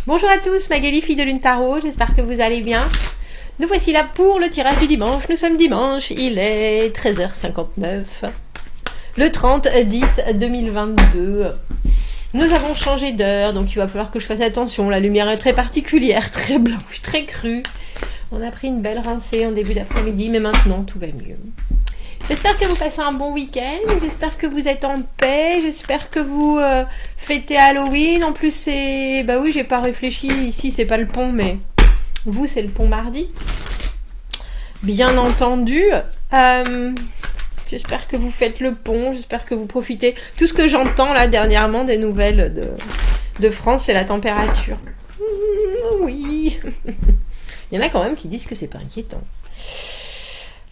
Bonjour à tous, Magali, fille de Lune Tarot, j'espère que vous allez bien. Nous voici là pour le tirage du dimanche. Nous sommes dimanche, il est 13h59, le 30-10-2022. Nous avons changé d'heure, donc il va falloir que je fasse attention. La lumière est très particulière, très blanche, très crue. On a pris une belle rincée en début d'après-midi, mais maintenant tout va mieux. J'espère que vous passez un bon week-end, j'espère que vous êtes en paix, j'espère que vous fêtez Halloween. En plus, c'est... Bah oui, j'ai pas réfléchi, ici c'est pas le pont, mais vous, c'est le pont mardi. Bien entendu. J'espère que vous faites le pont, j'espère que vous profitez. Tout ce que j'entends là dernièrement des nouvelles de France, c'est la température. Oui. Il y en a quand même qui disent que c'est pas inquiétant.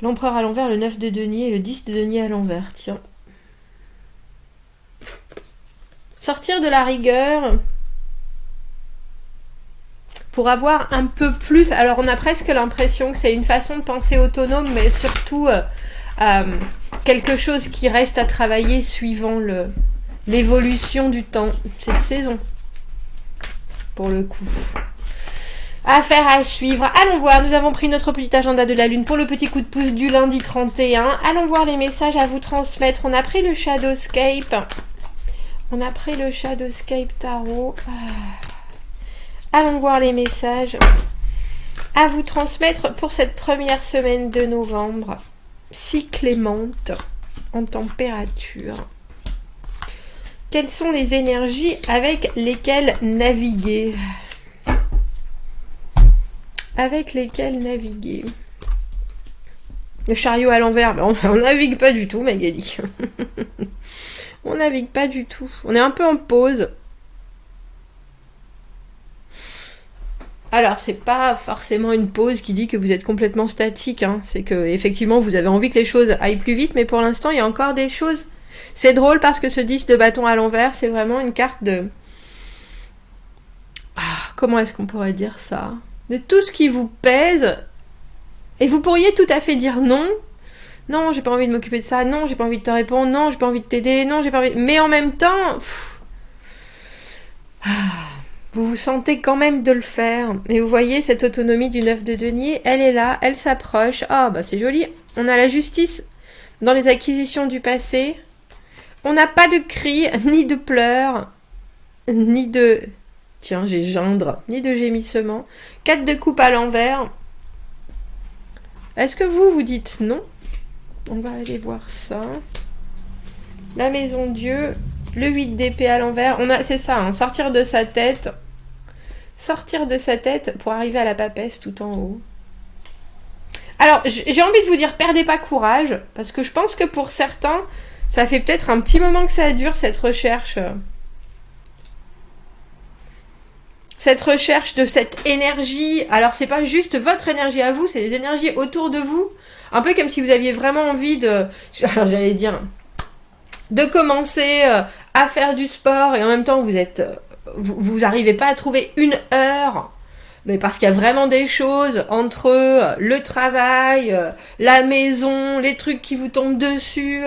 L'empereur à l'envers, le 9 de denier et le 10 de denier à l'envers. Tiens. Sortir de la rigueur pour avoir un peu plus... Alors on a presque l'impression que c'est une façon de penser autonome, mais surtout quelque chose qui reste à travailler suivant l'évolution du temps. Cette saison, pour le coup. Affaire à suivre. Allons voir, nous avons pris notre petit agenda de la lune pour le petit coup de pouce du lundi 31. Allons voir les messages à vous transmettre. On a pris le Shadowscape. On a pris le Shadowscape Tarot. Allons voir les messages à vous transmettre pour cette première semaine de novembre. Si clémente en température. Quelles sont les énergies avec lesquelles naviguer ? Avec lesquels naviguer. Le chariot à l'envers, on navigue pas du tout, Magali. On navigue pas du tout. On est un peu en pause. Alors, c'est pas forcément une pause qui dit que vous êtes complètement statique. Hein. C'est que, effectivement, vous avez envie que les choses aillent plus vite, mais pour l'instant, il y a encore des choses. C'est drôle parce que ce 10 de bâton à l'envers, c'est vraiment une carte de... comment est-ce qu'on pourrait dire ça ? De tout ce qui vous pèse, et vous pourriez tout à fait dire non. Non, j'ai pas envie de m'occuper de ça. Non, j'ai pas envie de te répondre. Non, j'ai pas envie de t'aider. Non, j'ai pas envie... Mais en même temps, vous vous sentez quand même de le faire. Et vous voyez, cette autonomie du 9 de denier, elle est là, elle s'approche. Ah, bah c'est joli. On a la justice dans les acquisitions du passé. On n'a pas de cris, ni de pleurs, ni de... Tiens, j'ai gendre, ni de gémissement. 4 de coupe à l'envers. Est-ce que vous dites non? On va aller voir ça. La maison Dieu. Le 8 d'épée à l'envers. C'est ça, hein, sortir de sa tête. Sortir de sa tête pour arriver à la papesse tout en haut. Alors, j'ai envie de vous dire, perdez pas courage. Parce que je pense que pour certains, ça fait peut-être un petit moment que ça dure, cette recherche... Cette recherche de cette énergie, alors c'est pas juste votre énergie à vous, c'est les énergies autour de vous. Un peu comme si vous aviez vraiment envie de, alors j'allais dire, de commencer à faire du sport et en même temps vous arrivez pas à trouver une heure, mais parce qu'il y a vraiment des choses entre le travail, la maison, les trucs qui vous tombent dessus.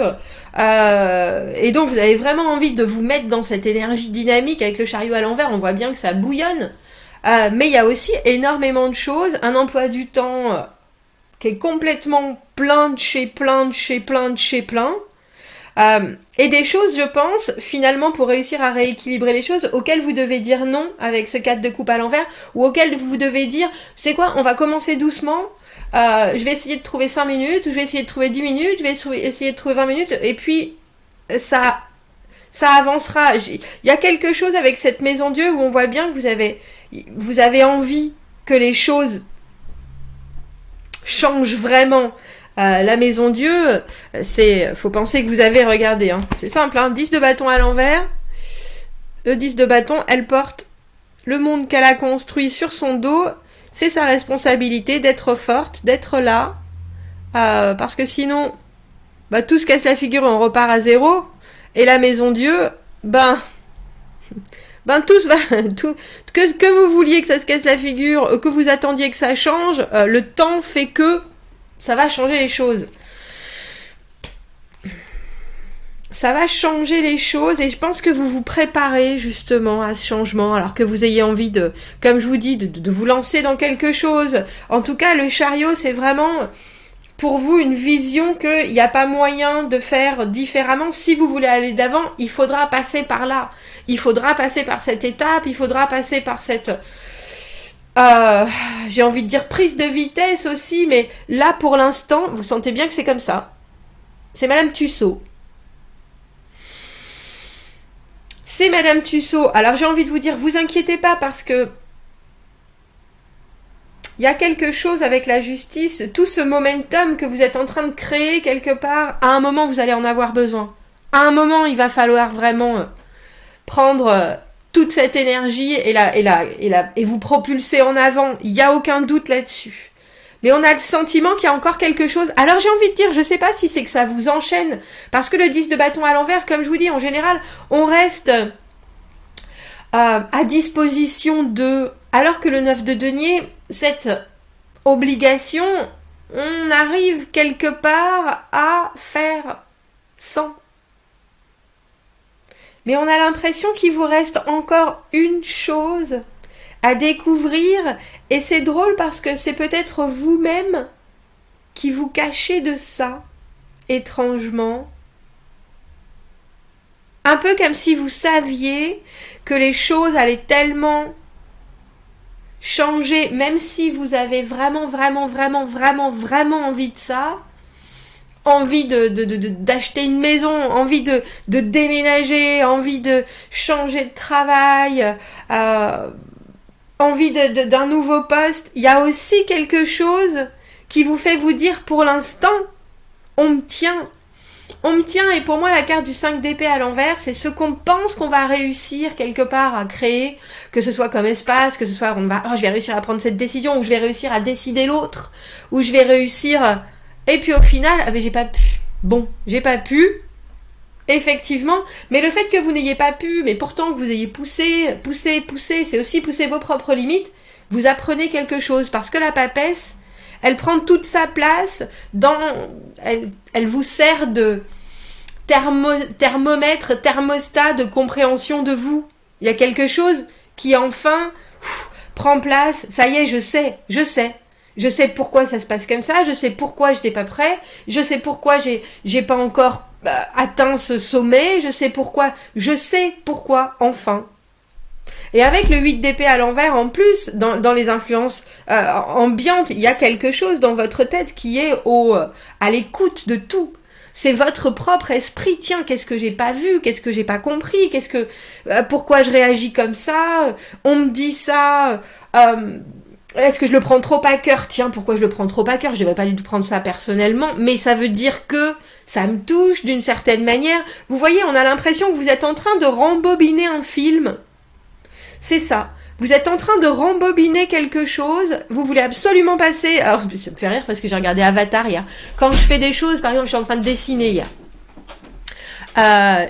Et donc vous avez vraiment envie de vous mettre dans cette énergie dynamique avec le chariot à l'envers, on voit bien que ça bouillonne, mais il y a aussi énormément de choses, un emploi du temps qui est complètement plein de chez plein, et des choses, je pense, finalement pour réussir à rééquilibrer les choses, auxquelles vous devez dire non avec ce 4 de coupe à l'envers, ou auxquelles vous devez dire, c'est quoi, on va commencer doucement, je vais essayer de trouver 5 minutes, je vais essayer de trouver 10 minutes, je vais essayer de trouver 20 minutes, et puis ça avancera. Il y a quelque chose avec cette maison Dieu où on voit bien que vous avez envie que les choses changent vraiment. La maison Dieu, faut penser que vous avez regardé, hein. C'est simple, hein, 10 de bâton à l'envers. Le 10 de bâton, elle porte le monde qu'elle a construit sur son dos. C'est sa responsabilité d'être forte, d'être là, parce que sinon, tout se casse la figure et on repart à zéro. Et la maison Dieu, que vous vouliez que ça se casse la figure, que vous attendiez que ça change, le temps fait que ça va changer les choses. ça va changer les choses et je pense que vous vous préparez justement à ce changement alors que vous ayez envie de, comme je vous dis, de vous lancer dans quelque chose. En tout cas, le chariot, c'est vraiment pour vous une vision qu'il n'y a pas moyen de faire différemment. Si vous voulez aller d'avant, il faudra passer par là. Il faudra passer par cette étape, il faudra passer par cette... j'ai envie de dire prise de vitesse aussi, mais là pour l'instant, vous sentez bien que c'est comme ça. C'est Madame Tussaud. C'est Madame Tussaud. Alors j'ai envie de vous dire, vous inquiétez pas parce que il y a quelque chose avec la justice, tout ce momentum que vous êtes en train de créer quelque part, à un moment vous allez en avoir besoin. À un moment il va falloir vraiment prendre toute cette énergie et vous propulser en avant. Il n'y a aucun doute là-dessus. Mais on a le sentiment qu'il y a encore quelque chose. Alors j'ai envie de dire, je sais pas si c'est que ça vous enchaîne, parce que le 10 de bâton à l'envers, comme je vous dis, en général, on reste à disposition de... Alors que le 9 de denier, cette obligation, on arrive quelque part à faire sans. Mais on a l'impression qu'il vous reste encore une chose à découvrir, et c'est drôle parce que c'est peut-être vous-même qui vous cachez de ça, étrangement. Un peu comme si vous saviez que les choses allaient tellement changer, même si vous avez vraiment envie de ça, envie d'acheter une maison, envie de déménager, envie de changer de travail, envie d'un nouveau poste, il y a aussi quelque chose qui vous fait vous dire pour l'instant, on me tient. On me tient, et pour moi la carte du 5 d'épée à l'envers, c'est ce qu'on pense qu'on va réussir quelque part à créer, que ce soit comme espace, que ce soit je vais réussir à prendre cette décision, ou je vais réussir à décider l'autre, ou je vais réussir, et puis au final, j'ai pas pu. Bon, j'ai pas pu, effectivement, mais le fait que vous n'ayez pas pu, mais pourtant que vous ayez poussé, c'est aussi pousser vos propres limites, vous apprenez quelque chose, parce que la papesse, elle prend toute sa place elle vous sert de thermomètre, thermostat de compréhension de vous. Il y a quelque chose qui enfin prend place. Ça y est, je sais. Je sais pourquoi ça se passe comme ça, je sais pourquoi je n'étais pas prêt, je sais pourquoi j'ai pas encore atteint ce sommet, je sais pourquoi, enfin. Et avec le 8 d'épée à l'envers, en plus, dans les influences ambiantes, il y a quelque chose dans votre tête qui est à l'écoute de tout. C'est votre propre esprit. Tiens, qu'est-ce que j'ai pas vu? Qu'est-ce que j'ai pas compris? Pourquoi je réagis comme ça? On me dit ça. Est-ce que je le prends trop à cœur? Tiens, pourquoi je le prends trop à cœur? Je devrais pas du tout prendre ça personnellement, mais ça veut dire que ça me touche d'une certaine manière. Vous voyez, on a l'impression que vous êtes en train de rembobiner un film. C'est ça. Vous êtes en train de rembobiner quelque chose, vous voulez absolument passer... Alors, ça me fait rire parce que j'ai regardé Avatar hier. Quand je fais des choses, par exemple, je suis en train de dessiner hier.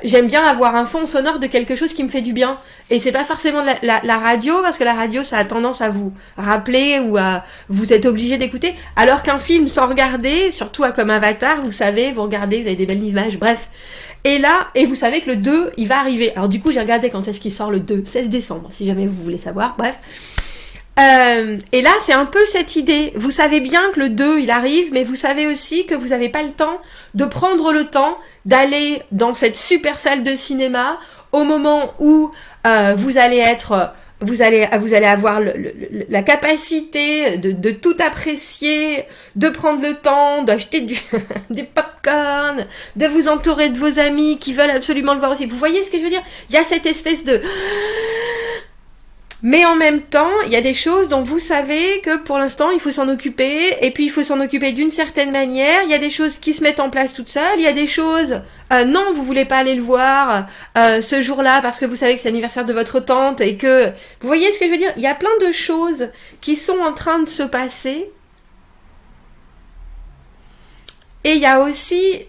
J'aime bien avoir un fond sonore de quelque chose qui me fait du bien. Et c'est pas forcément la radio, parce que la radio, ça a tendance à vous rappeler ou à vous êtes obligé d'écouter. Alors qu'un film sans regarder, surtout comme Avatar, vous savez, vous regardez, vous avez des belles images, bref. Et là, et vous savez que le 2, il va arriver. Alors du coup, j'ai regardé quand est-ce qu'il sort le 2, 16 décembre, si jamais vous voulez savoir, bref. Et là, c'est un peu cette idée. Vous savez bien que le 2, il arrive, mais vous savez aussi que vous n'avez pas le temps de prendre le temps d'aller dans cette super salle de cinéma au moment où vous allez avoir la capacité de tout apprécier, de prendre le temps, d'acheter du popcorn, de vous entourer de vos amis qui veulent absolument le voir aussi. Vous voyez ce que je veux dire? Il y a cette espèce de... Mais en même temps, il y a des choses dont vous savez que pour l'instant, il faut s'en occuper, et puis il faut s'en occuper d'une certaine manière. Il y a des choses qui se mettent en place toutes seules, il y a des choses, non, vous voulez pas aller le voir ce jour-là parce que vous savez que c'est l'anniversaire de votre tante et que... Vous voyez ce que je veux dire? Il y a plein de choses qui sont en train de se passer. Et il y a aussi...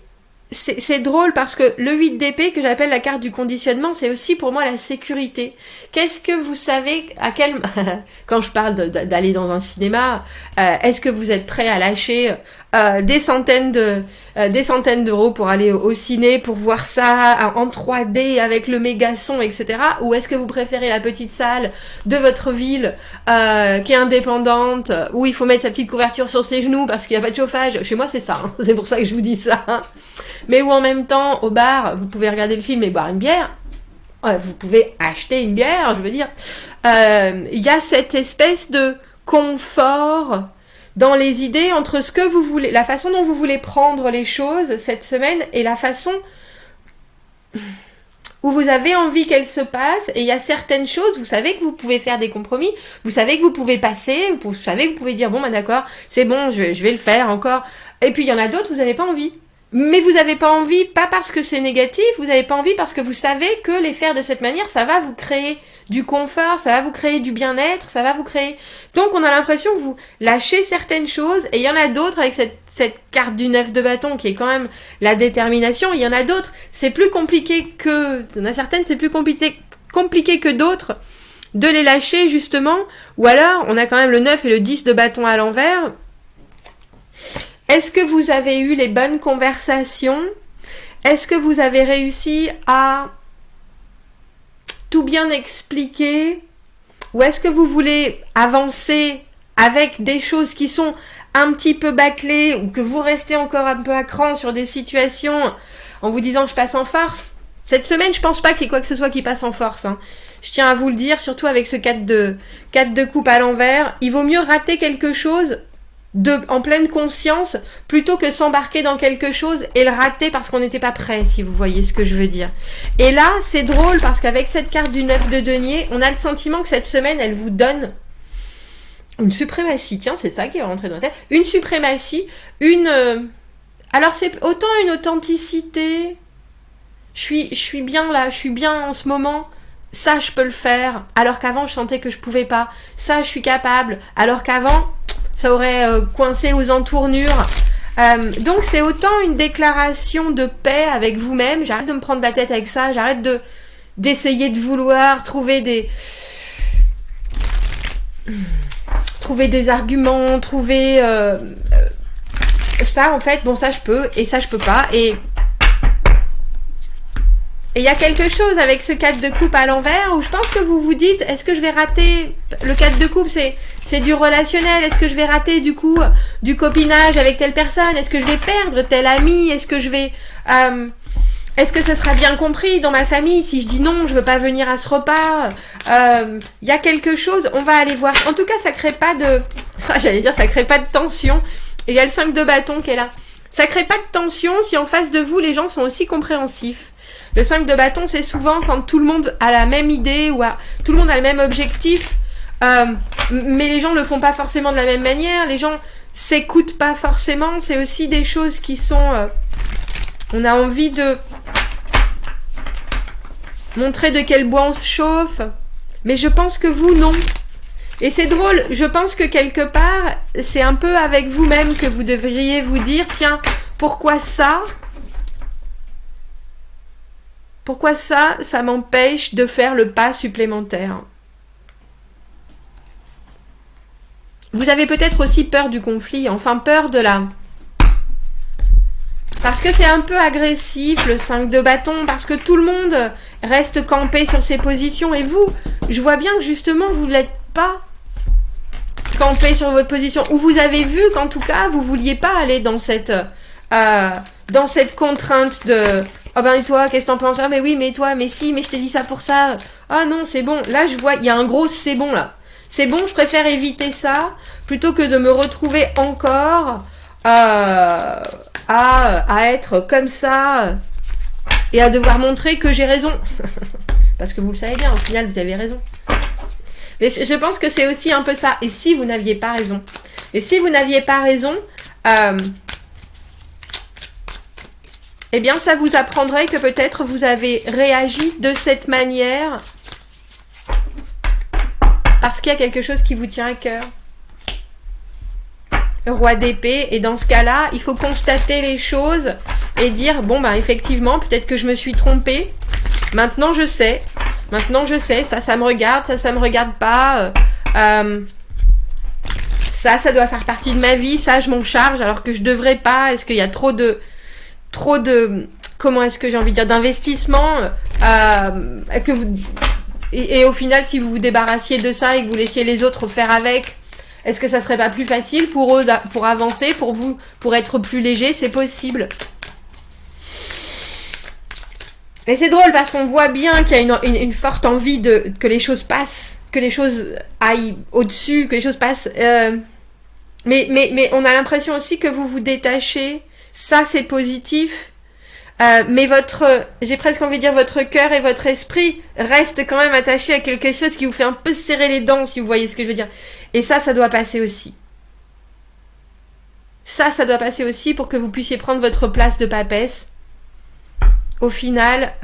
C'est drôle parce que le 8 d'épée, que j'appelle la carte du conditionnement, c'est aussi pour moi la sécurité. Qu'est-ce que vous savez quand je parle d'aller dans un cinéma, est-ce que vous êtes prêt à lâcher des centaines des centaines d'euros pour aller au ciné, pour voir ça en 3D avec le méga son, etc. Ou est-ce que vous préférez la petite salle de votre ville qui est indépendante, où il faut mettre sa petite couverture sur ses genoux parce qu'il n'y a pas de chauffage. Chez moi, c'est ça. Hein. C'est pour ça que je vous dis ça. Hein. Mais où en même temps, au bar, vous pouvez regarder le film et boire une bière. Vous pouvez acheter une bière, je veux dire. Il y a cette espèce de confort dans les idées entre ce que vous voulez, la façon dont vous voulez prendre les choses cette semaine et la façon où vous avez envie qu'elles se passent. Et il y a certaines choses, vous savez que vous pouvez faire des compromis, vous savez que vous pouvez passer, vous savez que vous pouvez dire bon bah d'accord, c'est bon, je vais le faire encore. Et puis il y en a d'autres, vous n'avez pas envie. Mais vous n'avez pas envie, pas parce que c'est négatif, vous n'avez pas envie parce que vous savez que les faire de cette manière, ça va vous créer du confort, ça va vous créer du bien-être, ça va vous créer... Donc on a l'impression que vous lâchez certaines choses, et il y en a d'autres avec cette carte du 9 de bâton qui est quand même la détermination, il y en a d'autres, c'est plus compliqué que... Il y en a certaines, c'est plus compliqué que d'autres de les lâcher justement, ou alors on a quand même le 9 et le 10 de bâton à l'envers. Est-ce que vous avez eu les bonnes conversations? Est-ce que vous avez réussi à tout bien expliquer? Ou est-ce que vous voulez avancer avec des choses qui sont un petit peu bâclées, ou que vous restez encore un peu à cran sur des situations en vous disant je passe en force? Cette semaine, je pense pas qu'il y ait quoi que ce soit qui passe en force. Hein. Je tiens à vous le dire, surtout avec ce 4 de coupe à l'envers. Il vaut mieux rater quelque chose en pleine conscience, plutôt que s'embarquer dans quelque chose et le rater parce qu'on n'était pas prêt, si vous voyez ce que je veux dire. Et là, c'est drôle parce qu'avec cette carte du 9 de denier, on a le sentiment que cette semaine, elle vous donne une suprématie. Tiens, c'est ça qui va rentrer dans la tête. Une suprématie, alors c'est autant une authenticité. Je suis bien là, je suis bien en ce moment. Ça, je peux le faire, alors qu'avant, je sentais que je pouvais pas. Ça, je suis capable, alors qu'avant... ça aurait coincé aux entournures. Donc c'est autant une déclaration de paix avec vous-même. J'arrête de me prendre la tête avec ça. J'arrête d'essayer de vouloir trouver des arguments, trouver ça en fait. Bon, ça je peux et ça je peux pas. Et il y a quelque chose avec ce 4 de coupe à l'envers où je pense que vous vous dites, est-ce que je vais rater... Le 4 de coupe, c'est du relationnel. Est-ce que je vais rater du coup du copinage avec telle personne? Est-ce que je vais perdre tel ami? Est-ce que je vais... est-ce que ça sera bien compris dans ma famille si je dis non, je veux pas venir à ce repas? Il y a quelque chose, on va aller voir. En tout cas, ça crée pas de... J'allais dire, ça crée pas de tension. Et il y a le 5 de bâton qui est là. Ça crée pas de tension si en face de vous, les gens sont aussi compréhensifs. Le 5 de bâton, c'est souvent quand tout le monde a la même idée ou tout le monde a le même objectif, mais les gens ne le font pas forcément de la même manière, les gens s'écoutent pas forcément, c'est aussi des choses qui sont... on a envie de montrer de quel bois on se chauffe, mais je pense que vous, non. Et c'est drôle, je pense que quelque part, c'est un peu avec vous-même que vous devriez vous dire, tiens, pourquoi ça m'empêche de faire le pas supplémentaire? Vous avez peut-être aussi peur du conflit, enfin peur de la... Parce que c'est un peu agressif, le 5 de bâton, parce que tout le monde reste campé sur ses positions. Et vous, je vois bien que justement, vous ne l'êtes pas campé sur votre position. Ou vous avez vu qu'en tout cas, vous ne vouliez pas aller dans cette contrainte de... Oh ben et toi, qu'est-ce que t'en penses? Ah mais oui, mais toi, mais si, mais je t'ai dit ça pour ça. Ah non, c'est bon. Là, je vois, il y a un gros c'est bon là. C'est bon, je préfère éviter ça plutôt que de me retrouver encore à être comme ça et à devoir montrer que j'ai raison. Parce que vous le savez bien, au final, vous avez raison. Mais je pense que c'est aussi un peu ça. Et si vous n'aviez pas raison? Et si vous n'aviez pas raison... eh bien, ça vous apprendrait que peut-être vous avez réagi de cette manière parce qu'il y a quelque chose qui vous tient à cœur. Roi d'épée. Et dans ce cas-là, il faut constater les choses et dire, bon, ben effectivement, peut-être que je me suis trompée. Maintenant, je sais. Maintenant, je sais. Ça me regarde. Ça me regarde pas. Ça doit faire partie de ma vie. Ça, je m'en charge alors que je devrais pas. Est-ce qu'il y a trop de... trop de, comment est-ce que j'ai envie de dire, d'investissement, que vous, et au final, si vous vous débarrassiez de ça et que vous laissiez les autres faire avec, est-ce que ça serait pas plus facile pour eux, pour avancer, pour vous, pour être plus léger? C'est possible. Et c'est drôle parce qu'on voit bien qu'il y a une forte envie que les choses passent, que les choses aillent au-dessus, que les choses passent. Mais on a l'impression aussi que vous vous détachez. Ça, c'est positif. Mais j'ai presque envie de dire votre cœur et votre esprit restent quand même attachés à quelque chose qui vous fait un peu serrer les dents, si vous voyez ce que je veux dire. Et ça doit passer aussi. Ça doit passer aussi pour que vous puissiez prendre votre place de papesse. Au final,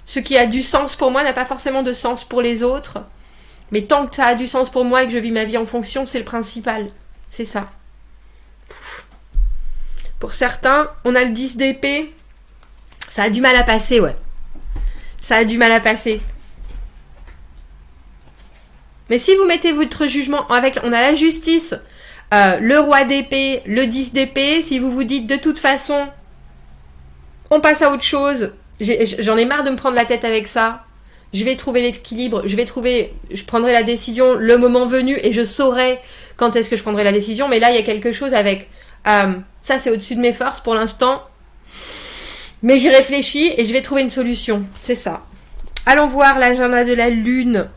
ce qui a du sens pour moi n'a pas forcément de sens pour les autres. Mais tant que ça a du sens pour moi et que je vis ma vie en fonction, c'est le principal. C'est ça. Pour certains, on a le 10 d'épée. Ça a du mal à passer, ouais. Ça a du mal à passer. Mais si vous mettez votre jugement avec... On a la justice, le roi d'épée, le 10 d'épée. Si vous vous dites de toute façon... On passe à autre chose. J'en ai marre de me prendre la tête avec ça. Je vais trouver l'équilibre. Je prendrai la décision le moment venu et je saurai quand est-ce que je prendrai la décision. Mais là, il y a quelque chose avec... ça, c'est au-dessus de mes forces pour l'instant. Mais j'y réfléchis et je vais trouver une solution. C'est ça. Allons voir l'agenda de la lune.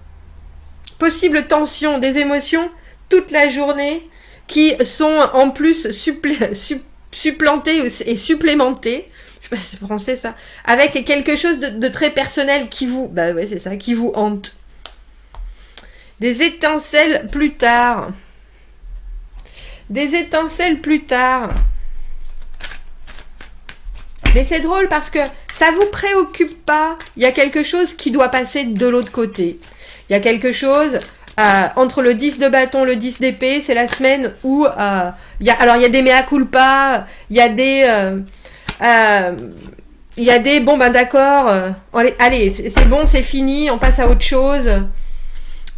Possible tension des émotions toute la journée qui sont en plus supplantées et supplémentées. Je sais pas si c'est français ça, avec quelque chose de très personnel qui vous, bah ouais c'est ça, qui vous hante. Des étincelles plus tard. Des étincelles plus tard. Mais c'est drôle parce que ça vous préoccupe pas. Il y a quelque chose qui doit passer de l'autre côté. Il y a quelque chose entre le 10 de bâton, le 10 d'épée, c'est la semaine où il y a des mea culpa, il y a des bon ben d'accord, allez c'est bon, c'est fini, on passe à autre chose.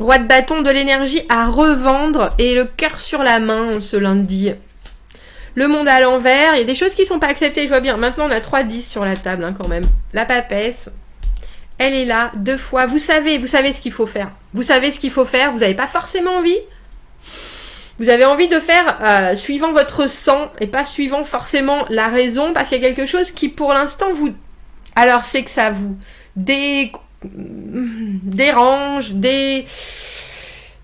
Roi de bâton, de l'énergie à revendre et le cœur sur la main ce lundi. Le monde à l'envers, il y a des choses qui sont pas acceptées, je vois bien. Maintenant on a 3 10 sur la table quand même. La papesse, elle est là 2 fois. Vous savez ce qu'il faut faire. Vous savez ce qu'il faut faire, vous n'avez pas forcément envie. Vous avez envie de faire suivant votre sang et pas suivant forcément la raison parce qu'il y a quelque chose qui pour l'instant vous... Alors c'est que ça vous dérange,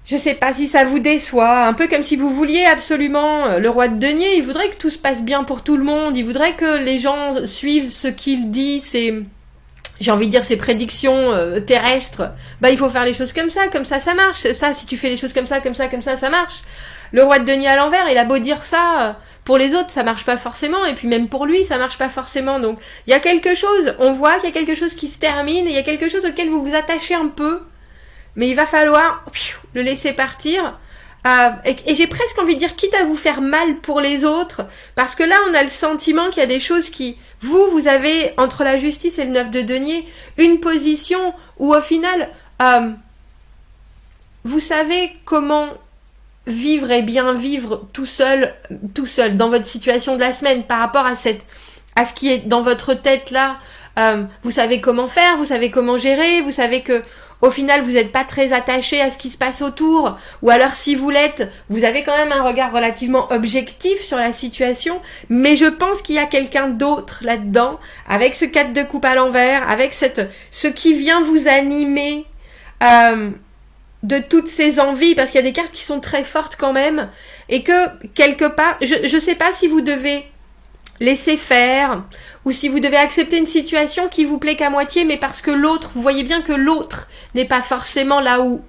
je sais pas si ça vous déçoit, un peu comme si vous vouliez absolument... Le roi de denier, il voudrait que tout se passe bien pour tout le monde, il voudrait que les gens suivent ce qu'il dit, j'ai envie de dire ses prédictions terrestres. Bah il faut faire les choses comme ça ça marche. Ça, si tu fais les choses comme ça marche. Le roi de denier à l'envers, il a beau dire ça, pour les autres ça marche pas forcément, et puis même pour lui ça marche pas forcément. Donc il y a quelque chose, on voit qu'il y a quelque chose qui se termine, et il y a quelque chose auquel vous vous attachez un peu, mais il va falloir le laisser partir. Et j'ai presque envie de dire, quitte à vous faire mal pour les autres, parce que là on a le sentiment qu'il y a des choses qui... Vous avez, entre la justice et le 9 de denier, une position où au final, vous savez comment vivre et bien vivre tout seul, dans votre situation de la semaine, par rapport à ce qui est dans votre tête là. Vous savez comment faire, vous savez comment gérer, vous savez que au final, vous n'êtes pas très attaché à ce qui se passe autour, ou alors si vous l'êtes, vous avez quand même un regard relativement objectif sur la situation, mais je pense qu'il y a quelqu'un d'autre là-dedans, avec ce 4 de coupe à l'envers, avec ce qui vient vous animer de toutes ces envies, parce qu'il y a des cartes qui sont très fortes quand même, et que quelque part, je ne sais pas si vous devez laisser faire, ou si vous devez accepter une situation qui vous plaît qu'à moitié, mais parce que l'autre, vous voyez bien que l'autre n'est pas forcément là où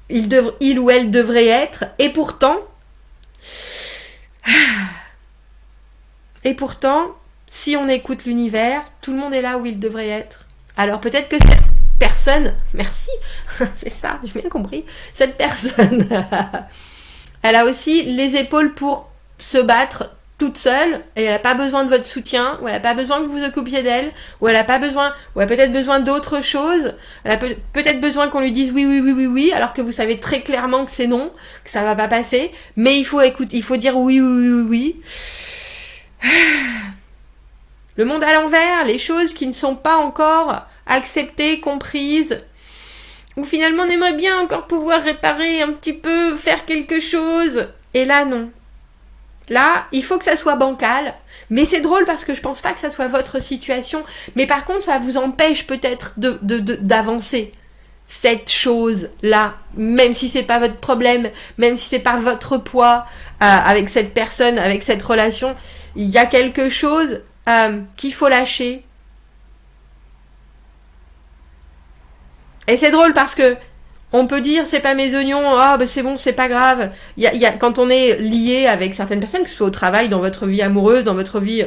il ou elle devrait être, et pourtant, si on écoute l'univers, tout le monde est là où il devrait être. Alors peut-être que cette personne, merci, c'est ça, j'ai bien compris, cette personne, elle a aussi les épaules pour se battre toute seule, et elle n'a pas besoin de votre soutien, ou elle n'a pas besoin que vous vous occupiez d'elle, ou elle a peut-être besoin d'autre chose, elle a peut-être besoin qu'on lui dise oui, alors que vous savez très clairement que c'est non, que ça va pas passer, mais il faut dire oui. Le monde à l'envers, les choses qui ne sont pas encore acceptées, comprises, ou finalement on aimerait bien encore pouvoir réparer un petit peu, faire quelque chose, et là non. Là, il faut que ça soit bancal, mais c'est drôle parce que je pense pas que ça soit votre situation, mais par contre ça vous empêche peut-être d'avancer. Cette chose-là, même si c'est pas votre problème, même si c'est pas votre poids avec cette personne, avec cette relation, il y a quelque chose qu'il faut lâcher. Et c'est drôle parce que on peut dire c'est pas mes oignons, ah bah c'est bon, c'est pas grave. Quand on est lié avec certaines personnes, que ce soit au travail, dans votre vie amoureuse, dans votre vie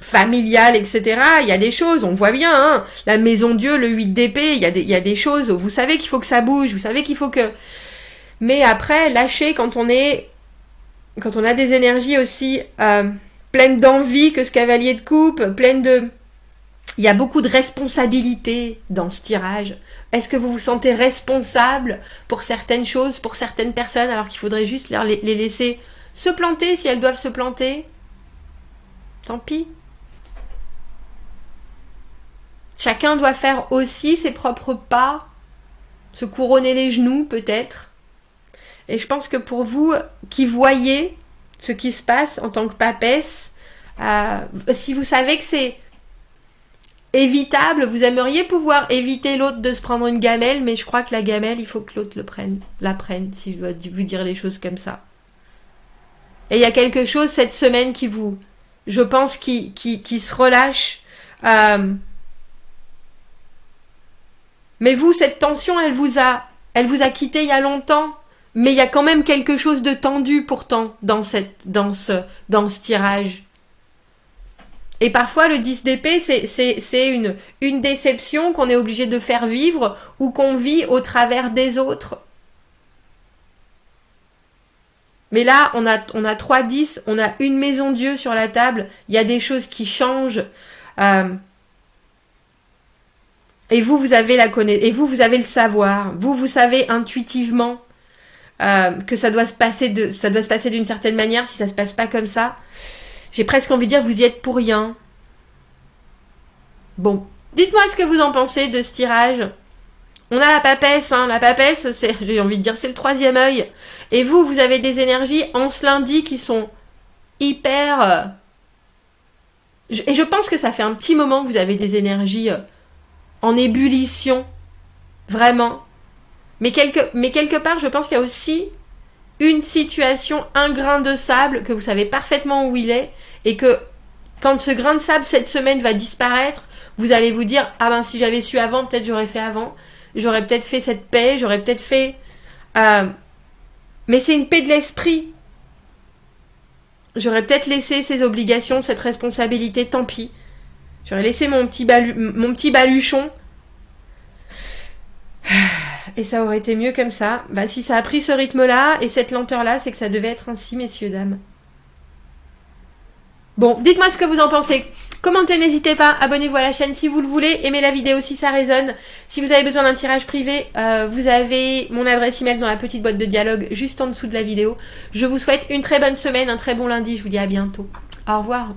familiale, etc. Il y a des choses, on voit bien, hein, la maison Dieu, le 8 d'épée, il y a des choses, vous savez qu'il faut que ça bouge, vous savez qu'il faut que... Mais après, lâcher quand on a des énergies aussi pleines d'envie que ce cavalier de coupe, pleines de... Il y a beaucoup de responsabilités dans ce tirage. Est-ce que vous vous sentez responsable pour certaines choses, pour certaines personnes, alors qu'il faudrait juste les laisser se planter si elles doivent se planter? Tant pis. Chacun doit faire aussi ses propres pas, se couronner les genoux peut-être. Et je pense que pour vous qui voyez ce qui se passe en tant que papesse, si vous savez que c'est évitable, vous aimeriez pouvoir éviter l'autre de se prendre une gamelle, mais je crois que la gamelle, il faut que l'autre la prenne, si je dois vous dire les choses comme ça. Et il y a quelque chose cette semaine qui vous, je pense, qui se relâche. Mais vous, cette tension, elle vous a quitté il y a longtemps. Mais il y a quand même quelque chose de tendu pourtant dans ce tirage. Et parfois, le 10 d'épée, c'est une déception qu'on est obligé de faire vivre ou qu'on vit au travers des autres. Mais là, on a 3 10, on a une maison Dieu sur la table, il y a des choses qui changent. Et vous avez la connaissance, et vous avez le savoir. Vous savez intuitivement que ça doit se passer d'une certaine manière. Si ça se passe pas comme ça, j'ai presque envie de dire vous y êtes pour rien. Bon, dites-moi ce que vous en pensez de ce tirage. On a la papesse, hein. La papesse, j'ai envie de dire, c'est le 3e œil. Et vous avez des énergies en ce lundi qui sont hyper... Et je pense que ça fait un petit moment que vous avez des énergies en ébullition. Vraiment. Mais quelque part, je pense qu'il y a aussi une situation, un grain de sable, que vous savez parfaitement où il est, et que quand ce grain de sable, cette semaine, va disparaître, vous allez vous dire, ah ben si j'avais su avant, peut-être j'aurais fait avant, j'aurais peut-être fait cette paix, j'aurais peut-être fait... Mais c'est une paix de l'esprit. J'aurais peut-être laissé ces obligations, cette responsabilité, tant pis. J'aurais laissé mon petit baluchon. Et ça aurait été mieux comme ça. Bah, si ça a pris ce rythme-là et cette lenteur-là, c'est que ça devait être ainsi, messieurs, dames. Bon, dites-moi ce que vous en pensez. Commentez, n'hésitez pas. Abonnez-vous à la chaîne si vous le voulez. Aimez la vidéo si ça résonne. Si vous avez besoin d'un tirage privé, vous avez mon adresse email dans la petite boîte de dialogue juste en dessous de la vidéo. Je vous souhaite une très bonne semaine, un très bon lundi. Je vous dis à bientôt. Au revoir.